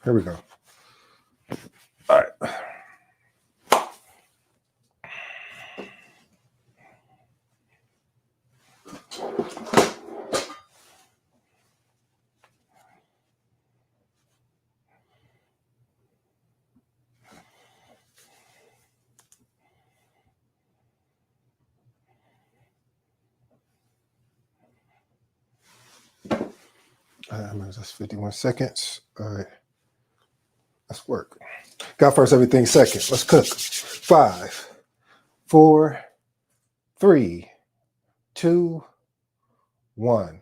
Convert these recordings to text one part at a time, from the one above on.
Here we go. All right. That's 51 seconds. All right. Let's work. God first, everything second. Let's cook. 5, 4, 3, 2, 1.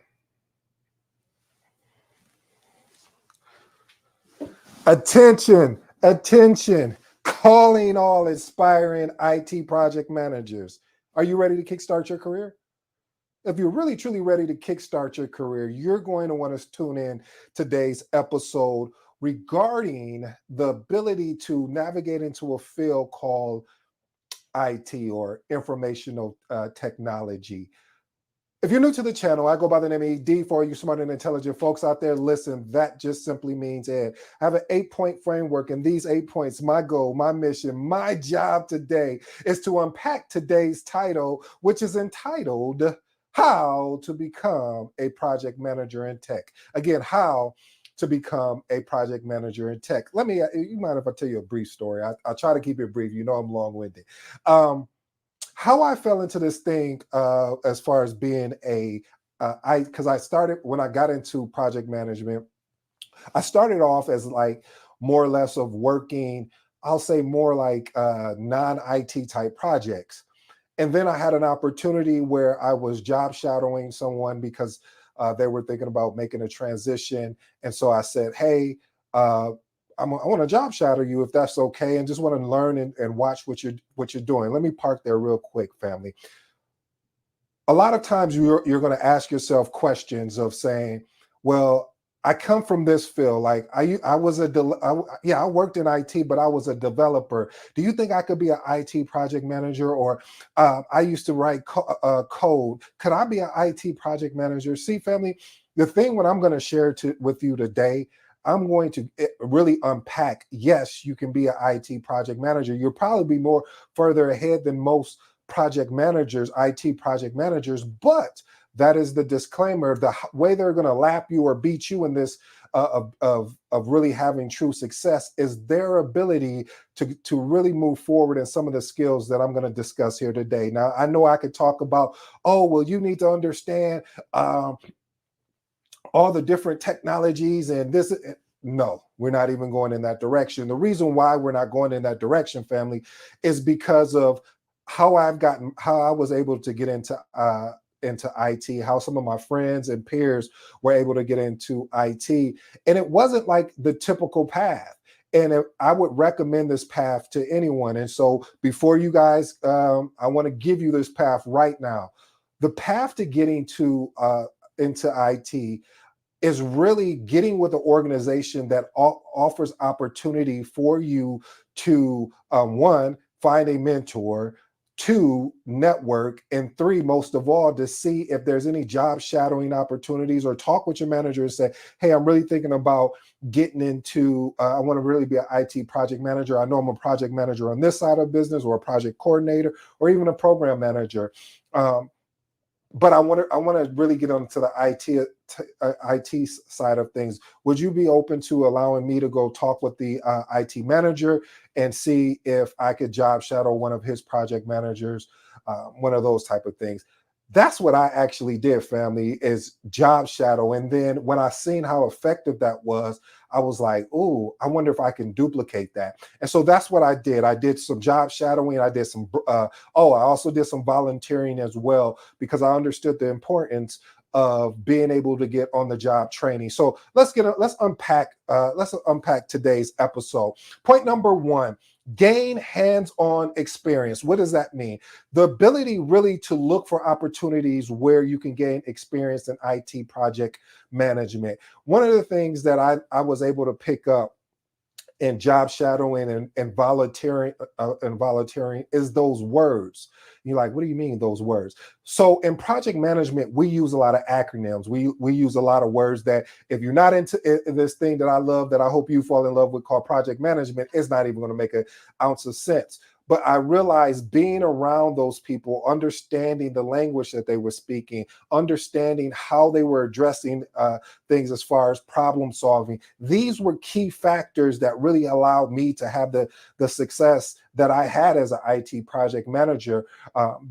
Attention, attention. Calling all aspiring IT project managers. Are you ready to kickstart your career? If you're really truly ready to kickstart your career, you're going to want to tune in today's episode regarding the ability to navigate into a field called IT or informational technology. If you're new to the channel, I go by the name of ED. For you smart and intelligent folks out there, listen, that just simply means Ed. I have an 8-point framework, and these 8 points, my goal, my mission, my job today is to unpack today's title, which is entitled How to Become a Project Manager in Tech. Again, how to become a project manager in tech. You mind if I tell you a brief story? I'll try to keep it brief. You know I'm long-winded. How I fell into this thing as far as being because I started, when I got into project management, I started off as like more or less of working, I'll say more like non-IT type projects. And then I had an opportunity where I was job shadowing someone because they were thinking about making a transition. And so I said, hey, I want to job shadow you if that's okay, and just want to learn and watch what you're doing. Let me park there real quick, family. A lot of times you're going to ask yourself questions of saying, well, I come from this field. Like I worked in IT, but I was a developer. Do you think I could be an IT project manager? Or I used to write code. Could I be an IT project manager? See, family, the thing what I'm going to share with you today, I'm going to really unpack. Yes, you can be an IT project manager. You'll probably be more further ahead than most project managers, IT project managers, but that is the disclaimer. The way they're going to lap you or beat you in this of really having true success is their ability to really move forward in some of the skills that I'm going to discuss here today. Now, I know I could talk about, oh, well, you need to understand all the different technologies and this. No, we're not even going in that direction. The reason why we're not going in that direction, family, is because of how I was able to get into IT, how some of my friends and peers were able to get into IT. And it wasn't like the typical path. And I would recommend this path to anyone. And so before you guys, I want to give you this path right now. The path to getting into IT is really getting with an organization that offers opportunity for you to, one, find a mentor, 2, network, and 3, most of all, to see if there's any job shadowing opportunities, or talk with your manager and say, hey, I'm really thinking about getting into, I want to really be an IT project manager. I know I'm a project manager on this side of business, or a project coordinator, or even a program manager. But I want to really get onto the IT side of things. Would you be open to allowing me to go talk with the IT manager and see if I could job shadow one of his project managers, one of those type of things? That's what I actually did, family, is job shadow. And then when I seen how effective that was, I was like, oh, I wonder if I can duplicate that. And so that's what I did. I did some job shadowing. I did some, I also did some volunteering as well, because I understood the importance of being able to get on the job training. So let's unpack today's episode. Point number 1, gain hands-on experience. What does that mean? The ability really to look for opportunities where you can gain experience in IT project management. One of the things that I was able to pick up and job shadowing and volunteering is those words. You're like, what do you mean those words? So in project management, we use a lot of acronyms. We use a lot of words that if you're not into this thing that I love, that I hope you fall in love with, called project management, it's not even going to make an ounce of sense. But I realized being around those people, understanding the language that they were speaking, understanding how they were addressing things as far as problem solving, these were key factors that really allowed me to have the success that I had as an IT project manager,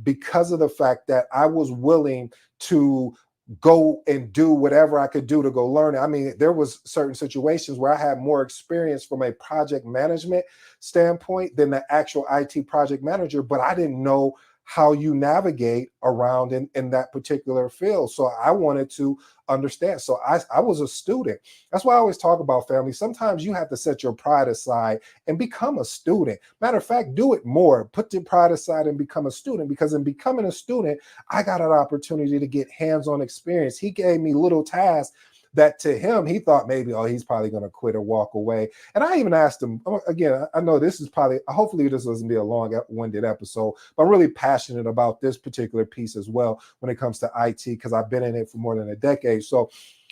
because of the fact that I was willing to go and do whatever I could do to go learn it. I mean, there was certain situations where I had more experience from a project management standpoint than the actual IT project manager, but I didn't know how you navigate around in that particular field. So I wanted to understand. So I was a student. That's why I always talk about, family. Sometimes you have to set your pride aside and become a student. Matter of fact, do it more. Put your pride aside and become a student, because in becoming a student, I got an opportunity to get hands-on experience. He gave me little tasks that to him, he thought maybe, oh, he's probably going to quit or walk away. And I even asked him, again, I know this is probably, hopefully this doesn't be a long-winded episode, but I'm really passionate about this particular piece as well when it comes to IT, because I've been in it for more than a decade. So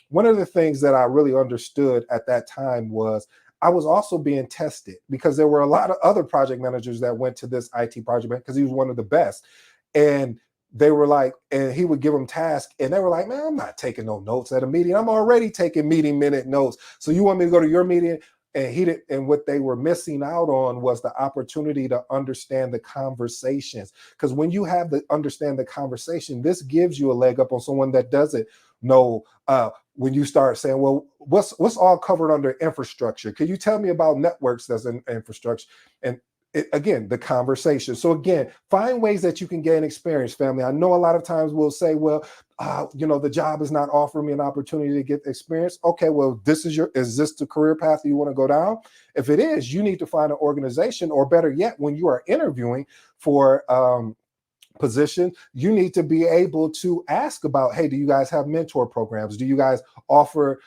one of the things that I really understood at that time was I was also being tested, because there were a lot of other project managers that went to this IT project, because he was one of the best. And they were like, and he would give them tasks, and they were like, man, I'm not taking no notes at a meeting. I'm already taking meeting minute notes. So you want me to go to your meeting? And he did, and what they were missing out on was the opportunity to understand the conversations. Because when you have the understand the conversation, this gives you a leg up on someone that doesn't know. When you start saying, well, what's all covered under infrastructure? Could you tell me about networks that's in infrastructure? And again, the conversation. So again, find ways that you can gain experience, family. I know a lot of times we'll say, well, the job is not offering me an opportunity to get experience. Okay, well, is this the career path you want to go down? If it is, you need to find an organization, or better yet, when you are interviewing for position, you need to be able to ask about, hey, do you guys have mentor programs? Do you guys offer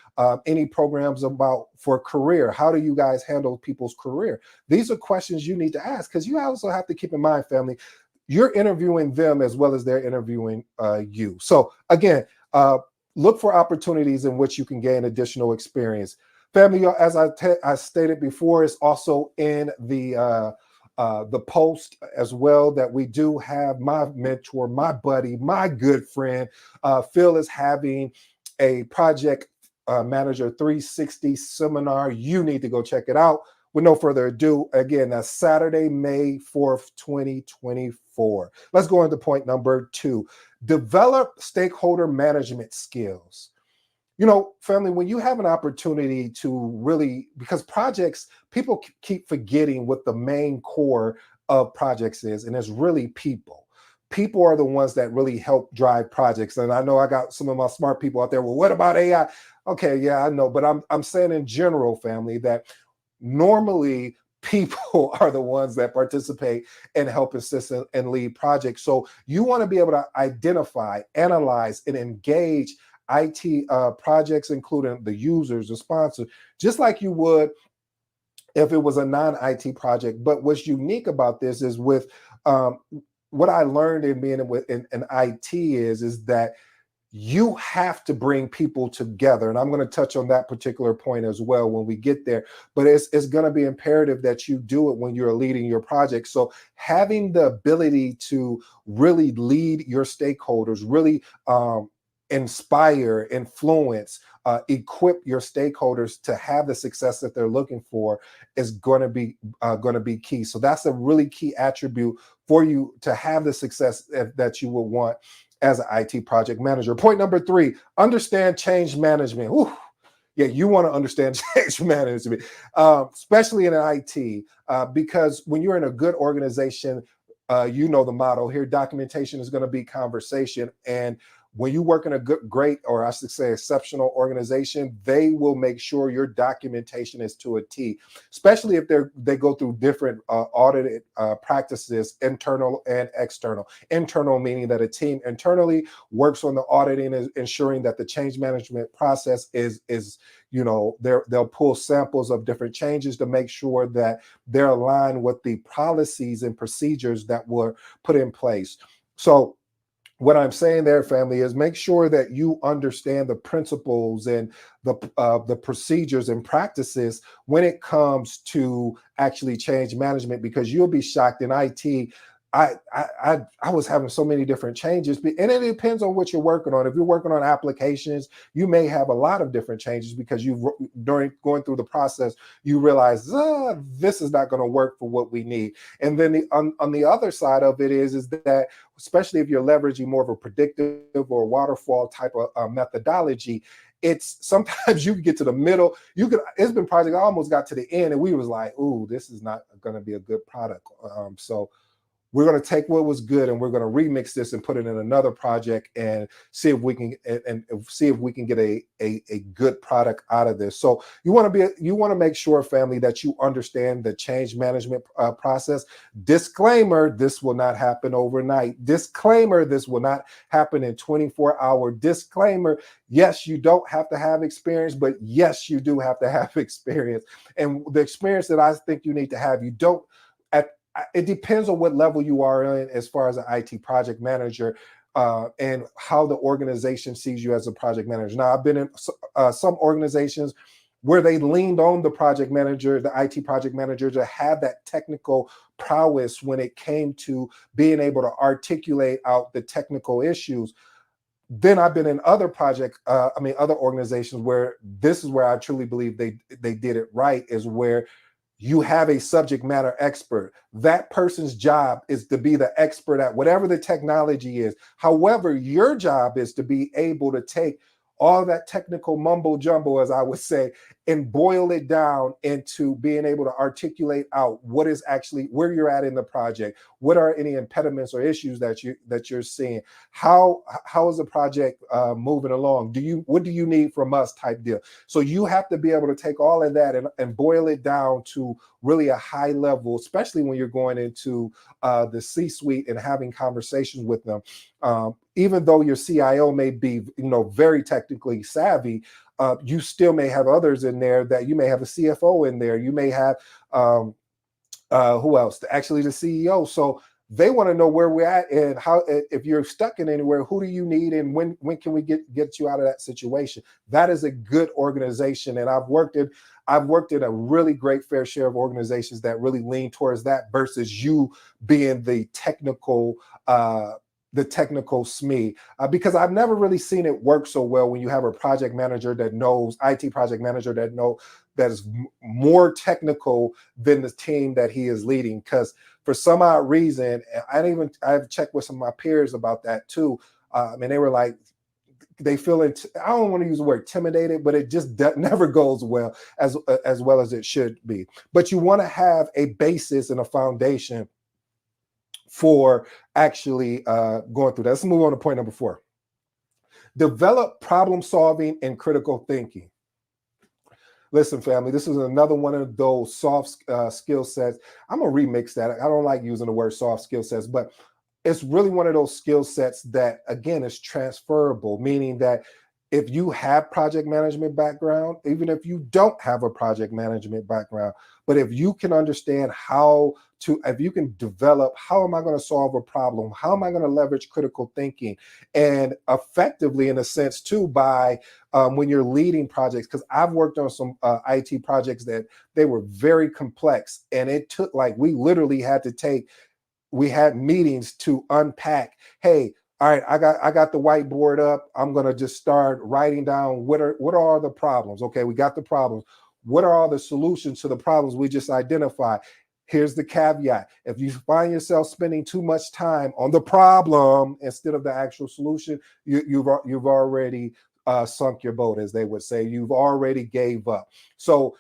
any programs for career? How do you guys handle people's career? These are questions you need to ask, because you also have to keep in mind, family, you're interviewing them as well as they're interviewing you. So again, look for opportunities in which you can gain additional experience. Family, as I stated before, is also in the post as well, that we do have my mentor, my buddy, my good friend, Phil, is having a project manager 360 seminar. You need to go check it out. With no further ado, again, that's Saturday, May 4th, 2024. Let's go into point number 2. Develop stakeholder management skills. Family, when you have an opportunity to really, because projects, people keep forgetting what the main core of projects is, and it's really people. People are the ones that really help drive projects. And I know I got some of my smart people out there. Well, what about AI? Okay, yeah, I know, but I'm saying in general, family, that normally people are the ones that participate and help assist and lead projects. So you want to be able to identify, analyze, and engage IT projects, including the users, the sponsor, just like you would if it was a non-IT project. But what's unique about this is with what I learned in being in IT is that you have to bring people together. And I'm going to touch on that particular point as well when we get there. But it's going to be imperative that you do it when you're leading your project. So having the ability to really lead your stakeholders, really inspire, influence, equip your stakeholders to have the success that they're looking for is going to be key. So that's a really key attribute for you to have the success that you would want as an IT project manager. Point number 3, understand change management. Whew. Yeah, you want to understand change management, especially in IT, because when you're in a good organization, you know the motto here, documentation is going to be conversation. And when you work in a good, great, or I should say exceptional organization, they will make sure your documentation is to a T, especially if they go through different audited practices, internal and external. Internal meaning that a team internally works on the auditing and ensuring that the change management process is they'll pull samples of different changes to make sure that they're aligned with the policies and procedures that were put in place. So what I'm saying there, family, is make sure that you understand the principles and the procedures and practices when it comes to actually change management, because you'll be shocked in IT. I was having so many different changes, and it depends on what you're working on. If you're working on applications, you may have a lot of different changes because during going through the process, you realize this is not going to work for what we need. And then on the other side of it is that, especially if you're leveraging more of a predictive or waterfall type of methodology, it's sometimes you can get to the middle. It's been project I almost got to the end, and we was like, "Ooh, this is not going to be a good product." So we're going to take what was good and we're going to remix this and put it in another project and see if we can get a good product out of this. So you want to make sure, family, that you understand the change management process. Disclaimer: this will not happen overnight. Disclaimer: this will not happen in 24-hour. Disclaimer: yes, you don't have to have experience, but yes, you do have to have experience. And the experience that I think you need to have, it depends on what level you are in as far as an IT project manager, and how the organization sees you as a project manager. Now, I've been in some organizations where they leaned on the project manager, the IT project manager, to have that technical prowess when it came to being able to articulate out the technical issues. Then I've been in other other organizations where this is where I truly believe they did it right, is where you have a subject matter expert. That person's job is to be the expert at whatever the technology is. However, your job is to be able to take all that technical mumbo jumbo, as I would say, and boil it down into being able to articulate out what is actually where you're at in the project. What are any impediments or issues that you're seeing? How is the project moving along? What do you need from us, type deal? So you have to be able to take all of that and boil it down to really a high level, especially when you're going into the C-suite and having conversations with them. Even though your CIO may be, very technically savvy, you still may have others in there. That you may have a CFO in there. You may have who else? Actually, the CEO. So they want to know where we're at and how. If you're stuck in anywhere, who do you need, and when can we get you out of that situation? That is a good organization, and I've worked in a really great fair share of organizations that really lean towards that versus you being the technical SME, because I've never really seen it work so well when you have a project manager that knows, IT project manager that is more technical than the team that he is leading. Because for some odd reason, I've checked with some of my peers about that too, and they were like, they feel I don't want to use the word intimidated, but it just never goes well as well as it should be. But you want to have a basis and a foundation for actually going through that. Let's move on to point number 4. Develop problem solving and critical thinking. Listen, family, this is another one of those soft skill sets. I'm going to remix that. I don't like using the word soft skill sets, but it's really one of those skill sets that, again, is transferable, meaning that if you have project management background, even if you don't have a project management background, but if you can understand if you can develop, how am I going to solve a problem? How am I going to leverage critical thinking? And effectively, in a sense, too, by when you're leading projects, because I've worked on some IT projects that they were very complex, and it took we had meetings to unpack, hey, all right, I got the whiteboard up. I'm going to just start writing down what are the problems. Okay, we got the problems. What are all the solutions to the problems we just identified? Here's the caveat. If you find yourself spending too much time on the problem instead of the actual solution, you've already sunk your boat, as they would say. You've already gave up. So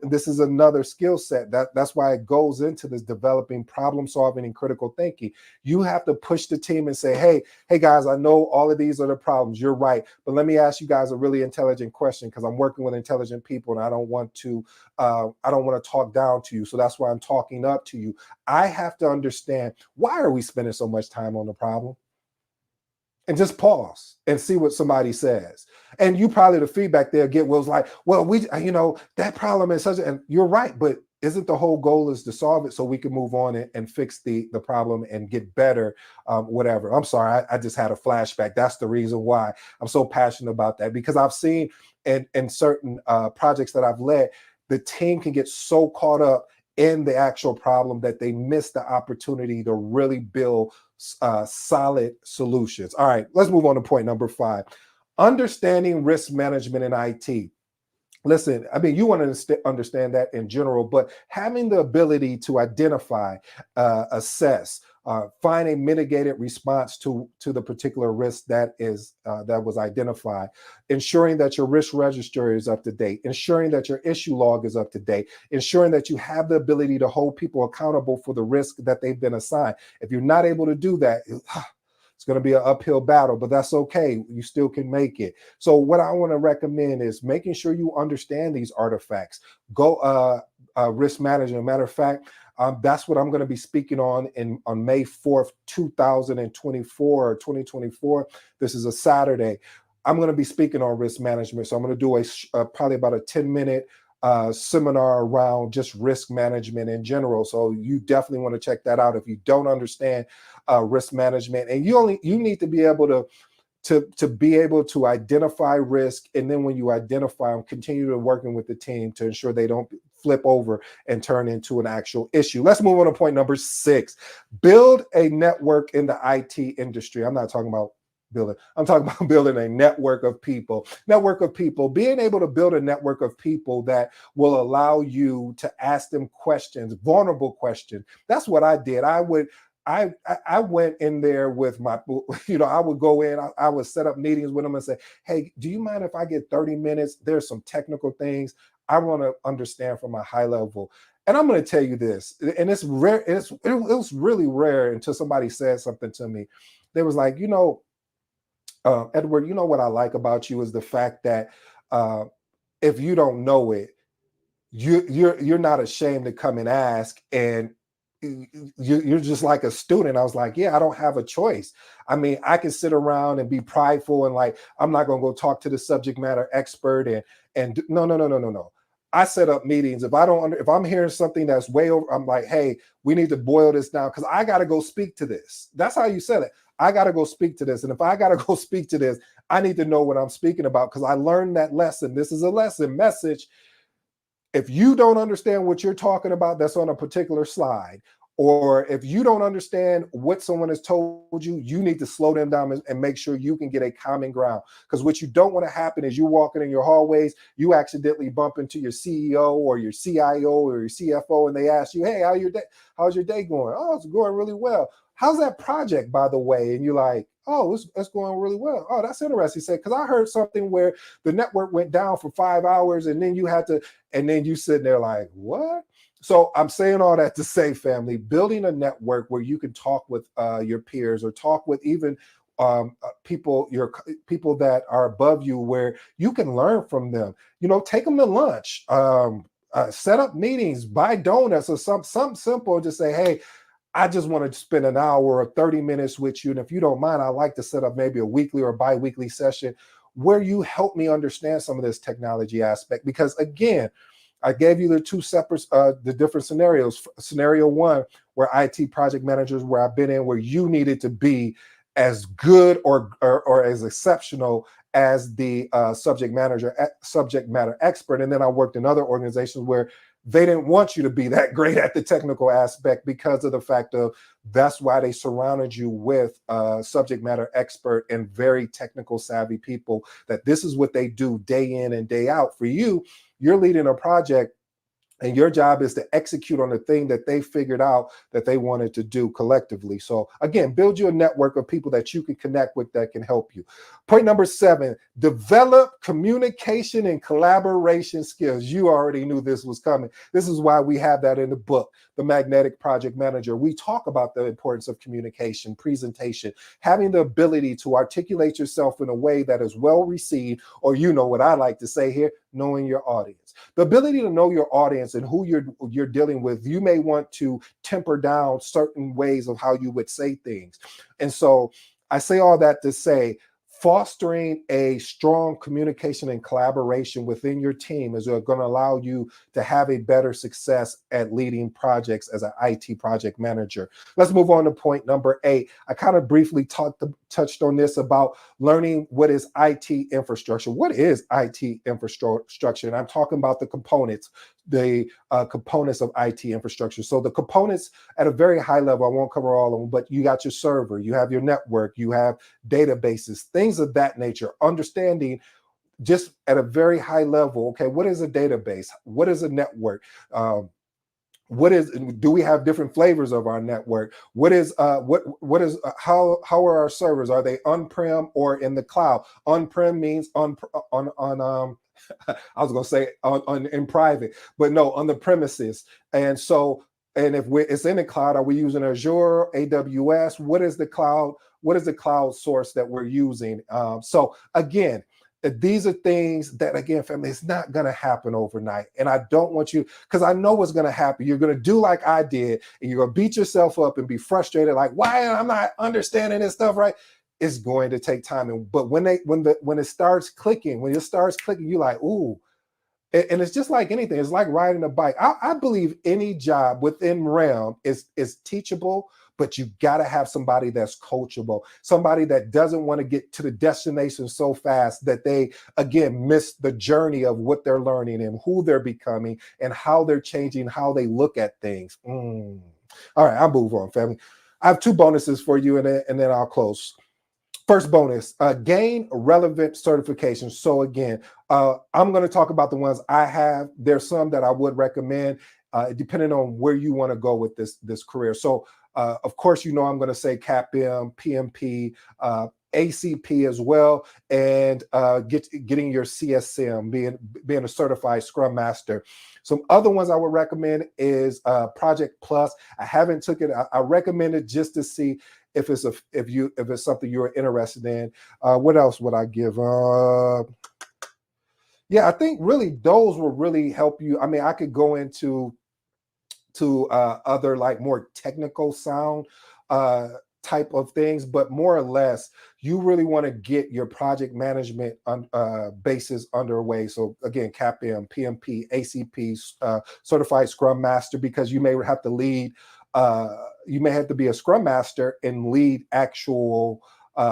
this is another skill set. That's why it goes into this developing problem solving and critical thinking. You have to push the team and say, hey guys, I know all of these are the problems. You're right, but let me ask you guys a really intelligent question, because I'm working with intelligent people and I don't want to talk down to you. So that's why I'm talking up to you. I have to understand, why are we spending so much time on the problem? And just pause and see what somebody says. And you probably, the feedback they'll get was like, well, that problem is such, and you're right, but isn't the whole goal is to solve it so we can move on and fix the problem and get better, whatever. I'm sorry, I just had a flashback. That's the reason why I'm so passionate about that, because I've seen in certain projects that I've led, the team can get so caught up in the actual problem that they miss the opportunity to really build solid solutions. All right, let's move on to point number 5. Understanding risk management in IT. Listen, I mean, you want to understand that in general, but having the ability to identify, assess, find a mitigated response to the particular risk that was identified, ensuring that your risk register is up to date, ensuring that your issue log is up to date, ensuring that you have the ability to hold people accountable for the risk that they've been assigned. If you're not able to do that, it's going to be an uphill battle, but that's okay. You still can make it. So what I want to recommend is making sure you understand these artifacts. Go risk management. Matter of fact, that's what I'm going to be speaking on May 4th, 2024 or 2024. This is a Saturday. I'm going to be speaking on risk management. So I'm going to do probably about a 10-minute seminar around just risk management in general. So you definitely want to check that out if you don't understand risk management. And you need to be able to be able to identify risk, and then when you identify them, continue to working with the team to ensure they don't flip over and turn into an actual issue. Let's move on to point number 6. Build a network in the IT industry. I'm not talking about building. I'm talking about building a network of people. Being able to build a network of people that will allow you to ask them questions, vulnerable questions. That's what I did. I went in there with my, I would go in, I would set up meetings with them and say, hey, do you mind if I get 30 minutes? There's some technical things I want to understand from a high level. And I'm going to tell you this, and it's rare. It was really rare until somebody said something to me. They was like, Edward, what I like about you is the fact that if you don't know it, you're not ashamed to come and ask, and you're just like a student. I was like, yeah, I don't have a choice. I mean, I can sit around and be prideful and like, I'm not going to go talk to the subject matter expert and no. I set up meetings. If I'm hearing something that's way over, I'm like, hey, we need to boil this down because I got to go speak to this. That's how you said it. I got to go speak to this. And if I got to go speak to this, I need to know what I'm speaking about because I learned that lesson. This is a lesson message. If you don't understand what you're talking about, that's on a particular slide, or if you don't understand what someone has told you, you need to slow them down and make sure you can get a common ground. Because what you don't want to happen is you walking in your hallways, you accidentally bump into your CEO or your CIO or your CFO, and they ask you, hey, how's your day going? Oh, it's going really well. How's that project, by the way? And you're like, oh, it's going really well. Oh, that's interesting. He said, because I heard something where the network went down for 5 hours and then you sitting there like, what? So I'm saying all that to say, family, building a network where you can talk with your peers or talk with even people that are above you, where you can learn from them. Take them to lunch, set up meetings, buy donuts or something simple. Just say, hey, I just want to spend an hour or 30 minutes with you. And if you don't mind, I'd like to set up maybe a weekly or bi-weekly session where you help me understand some of this technology aspect. Because again, I gave you the two separate, the different scenarios. Scenario 1, where IT project managers, where I've been in, where you needed to be as good or as exceptional as the subject matter expert. And then I worked in other organizations where they didn't want you to be that great at the technical aspect because of the fact of that's why they surrounded you with subject matter expert and very technical savvy people, that this is what they do day in and day out. For you, you're leading a project And your job is to execute on the thing that they figured out that they wanted to do collectively. So again, build you a network of people that you can connect with that can help you. Point number 7, develop communication and collaboration skills. You already knew this was coming. This is why we have that in the book, The Magnetic Project Manager. We talk about the importance of communication, presentation, having the ability to articulate yourself in a way that is well received, or you know what I like to say here, knowing your audience. The ability to know your audience and who you're dealing with. You may want to temper down certain ways of how you would say things. And so I say all that to say, fostering a strong communication and collaboration within your team is going to allow you to have a better success at leading projects as an IT project manager. Let's move on to point number 8. I kind of briefly touched on this about learning what is IT infrastructure. What is IT infrastructure? And I'm talking about the components of IT infrastructure. So the components at a very high level, I won't cover all of them, but you got your server, you have your network, you have databases, things of that nature. Understanding just at a very high level, okay, what is a database? What is a network? Do we have different flavors of our network? What is how are our servers? Are they on-prem or in the cloud? On-prem means on I was going to say on in private, but no, on the premises. And so, and if it's in the cloud, are we using Azure, AWS? What is the cloud? What is the cloud source that we're using? So again, these are things that, again, family, it's not going to happen overnight. And I don't want you, because I know what's going to happen. You're going to do like I did, and you're going to beat yourself up and be frustrated, like, why am I not understanding this stuff right? It's going to take time. But when it starts clicking, you're like, ooh. And it's just like anything. It's like riding a bike. I believe any job within realm is teachable, but you got to have somebody that's coachable, somebody that doesn't want to get to the destination so fast that they, again, miss the journey of what they're learning and who they're becoming and how they're changing, how they look at things. All right, I'll move on, family. I have 2 bonuses for you, and then I'll close. First bonus, gain relevant certification. So again, I'm going to talk about the ones I have. There's some that I would recommend, depending on where you want to go with this career. So of course, you know, I'm going to say CAPM, PMP, ACP as well, and getting your CSM, being a certified Scrum Master. Some other ones I would recommend is Project Plus. I haven't took it. I recommend it just to see if it's something you're interested in. What else would I give? Yeah, I think really those will really help you. I mean, I could go into other like more technical sound type of things, but more or less, you really want to get your project management bases underway. So again, CAPM, PMP, ACP, certified Scrum Master, because you may have to lead. You may have to be a Scrum Master and lead actual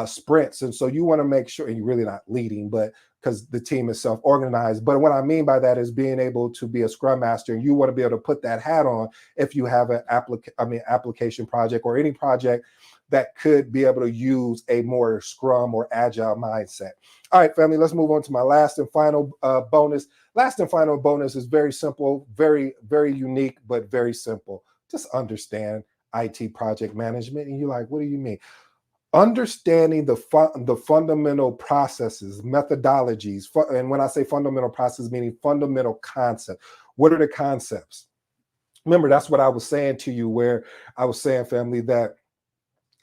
sprints, and so you want to make sure, and you're really not leading, but because the team is self-organized. But what I mean by that is being able to be a Scrum Master, and you want to be able to put that hat on if you have an application project or any project that could be able to use a more Scrum or Agile mindset. All right, family, let's move on to my last and final bonus. Last and final bonus is very simple, very, very unique, but very simple. Just understand IT project management. And you're like, what do you mean? Understanding the fundamental processes, methodologies, and when I say fundamental process, meaning fundamental concept. What are the concepts? Remember, that's what I was saying to you, where I was saying, family, that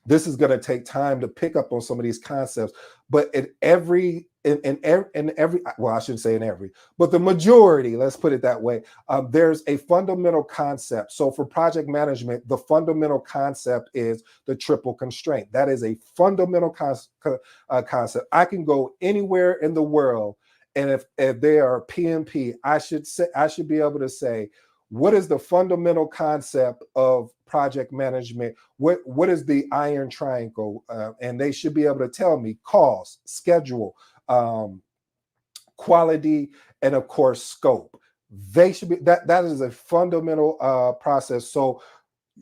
this is going to take time to pick up on some of these concepts, but in every, well, I shouldn't say in every, but the majority, let's put it that way, there's a fundamental concept. So for project management, the fundamental concept is the triple constraint. That is a fundamental concept. I can go anywhere in the world, and if they are PMP, I should be able to say, what is the fundamental concept of project management? What is the iron triangle? And they should be able to tell me cost, schedule, quality, and of course, scope. They should be, that is a fundamental process. So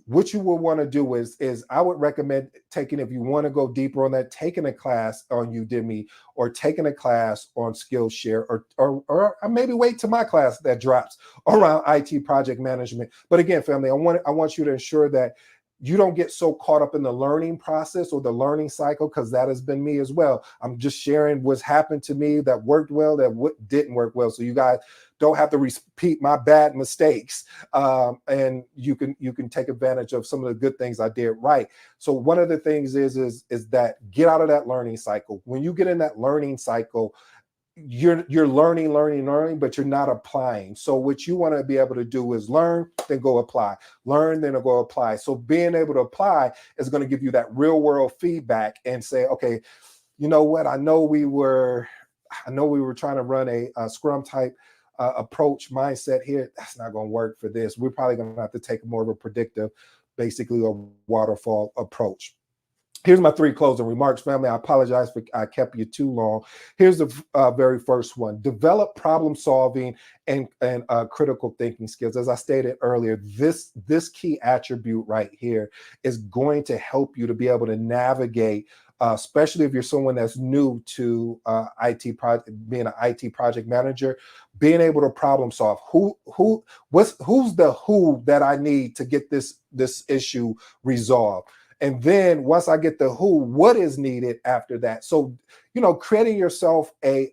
what you will want to do is I would recommend taking, if you want to go deeper on that, taking a class on Udemy or taking a class on Skillshare, or maybe wait till my class that drops around IT project management. But again, family, I want you to ensure that you don't get so caught up in the learning process or the learning cycle, because that has been me as well. I'm just sharing what's happened to me that worked well, that what didn't work well, so you guys don't have to repeat my bad mistakes, and you can take advantage of some of the good things I did right. So one of the things is that get out of that learning cycle. When you get in that learning cycle, you're learning, but you're not applying. So what you want to be able to do is learn, then go apply, learn, then go apply. So being able to apply is going to give you that real world feedback and say, okay, you know what? I know we were trying to run a Scrum type approach mindset here. That's not going to work for this. We're probably going to have to take more of a predictive, basically a waterfall approach. Here's my 3 closing remarks, family. I apologize for I kept you too long. Here's the very first one: develop problem solving and critical thinking skills. As I stated earlier, this key attribute right here is going to help you to be able to navigate, especially if you're someone that's new to being an IT project manager, being able to problem solve. Who's the who that I need to get this issue resolved? And then once I get the who, what is needed after that? So, creating yourself a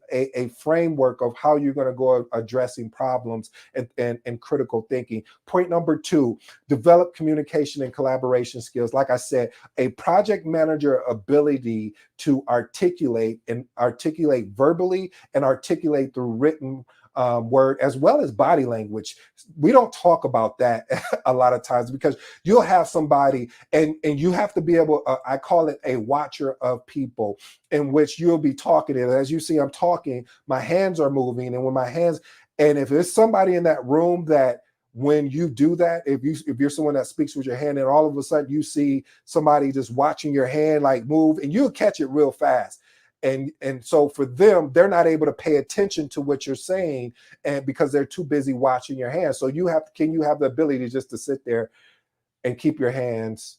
framework of how you're going to go addressing problems and critical thinking. Point number 2, develop communication and collaboration skills. Like I said, a project manager ability to articulate verbally and articulate through written word, as well as body language. We don't talk about that a lot of times, because you'll have somebody and you have to be able, I call it a watcher of people, in which you'll be talking, and as you see I'm talking, my hands are moving, and if there's somebody in that room that, when you do that, if you're someone that speaks with your hand and all of a sudden you see somebody just watching your hand like move, and you'll catch it real fast. And so for them, they're not able to pay attention to what you're saying, and because they're too busy watching your hands. So you have the ability just to sit there and keep your hands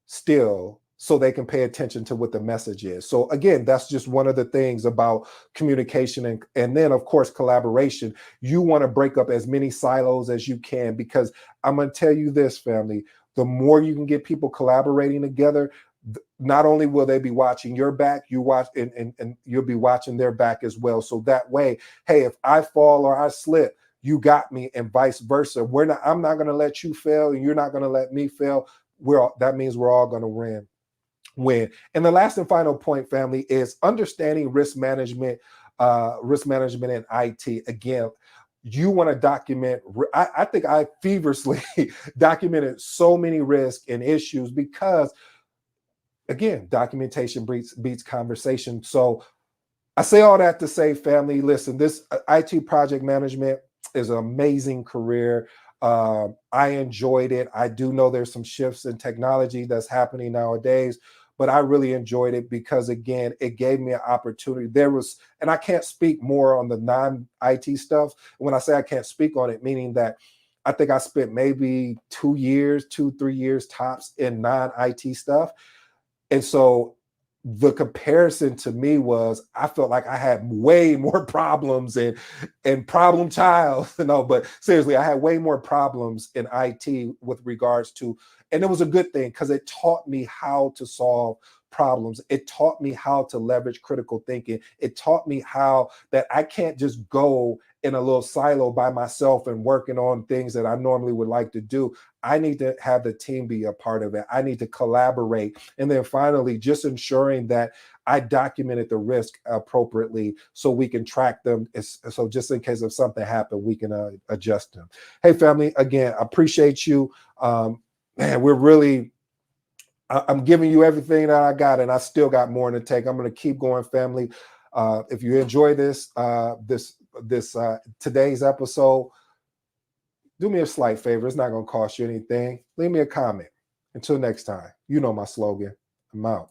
still so they can pay attention to what the message is. So again, that's just one of the things about communication, and then of course collaboration. You want to break up as many silos as you can, because I'm going to tell you this, family, the more you can get people collaborating together, not only will they be watching your back, and you'll be watching their back as well. So that way, hey, if I fall or I slip, you got me, and vice versa. I'm not going to let you fail, and you're not going to let me fail. That means we're all going to win. And the last and final point, family, is understanding risk management in IT. Again, you want to document. I think I feverishly documented so many risks and issues, because again, documentation beats conversation. So I say all that to say, family, listen, this IT project management is an amazing career. I enjoyed it. I do know there's some shifts in technology that's happening nowadays, but I really enjoyed it because, again, it gave me an opportunity. And I can't speak more on the non-IT stuff. When I say I can't speak on it, meaning that I think I spent maybe 3 years tops in non-IT stuff. And so the comparison to me was, I felt like I had way more problems and problem child, but seriously, I had way more problems in IT with regards to, and it was a good thing, because it taught me how to solve problems. It taught me how to leverage critical thinking. It taught me how that I can't just go in a little silo by myself and working on things that I normally would like to do. I need to have the team be a part of it. I need to collaborate. And then finally, just ensuring that I documented the risk appropriately so we can track them. So just in case if something happened, we can adjust them. Hey, family, again, I appreciate you. Man, I'm giving you everything that I got, and I still got more to take. I'm going to keep going, family. If you enjoy today's episode, do me a slight favor. It's not going to cost you anything. Leave me a comment. Until next time, you know my slogan. I'm out.